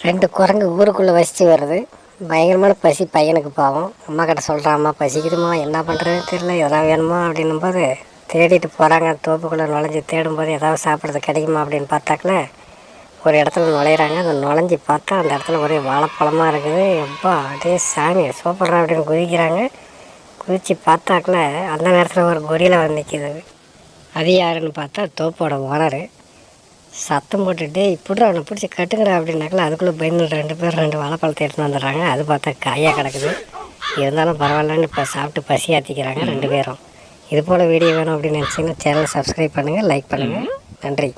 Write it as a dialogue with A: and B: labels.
A: 2 குரங்கு ஊருக்குள்ளே வசித்து வருது. பயங்கரமான பசி பையனுக்கு பாவம். அம்மா கிட்ட சொல்கிறான், அம்மா பசிக்குதுமா, என்ன பண்ணுறதுன்னு தெரியல, எதாவது வேணுமா அப்படின்னும்போது தேடிட்டு போகிறாங்க. தோப்புக்குள்ளே நுழைஞ்சி தேடும்போது ஏதாவது சாப்பிட்றது கிடைக்குமா அப்படின்னு பார்த்தாக்கல ஒரு இடத்துல நுழையிறாங்க. அந்த நுழைஞ்சி பார்த்தா அந்த இடத்துல ஒரே வாழைப்பழமாக இருக்குது. எப்பா அதே சாமி சூப்பராக அப்படின்னு குதிக்கிறாங்க. குதித்து பார்த்தாக்கல அந்த நேரத்தில் ஒரு கொரியில் வந்து நிற்கிது. அது யாருன்னு பார்த்தா தோப்போட ஓனரு. சத்தம் போட்டுட்டு இப்படி அவனை பிடிச்சி கட்டுங்கடா அப்படின்னாக்கல அதுக்குள்ளே பயந்து 2 பேர் 2 வாழைப்பழத்தை எடுத்துன்னு வந்துடுறாங்க. அது பார்த்தா காயாக கிடக்குது. இருந்தாலும் பரவாயில்லன்னு இப்போ சாப்பிட்டு பசி ஆற்றிக்கிறாங்க 2 பேரும். இது போல் வீடியோ வேணும் அப்படின்னு நினச்சிங்கன்னா சேனலை சப்ஸ்கிரைப் பண்ணுங்கள், லைக் பண்ணுங்கள். நன்றி.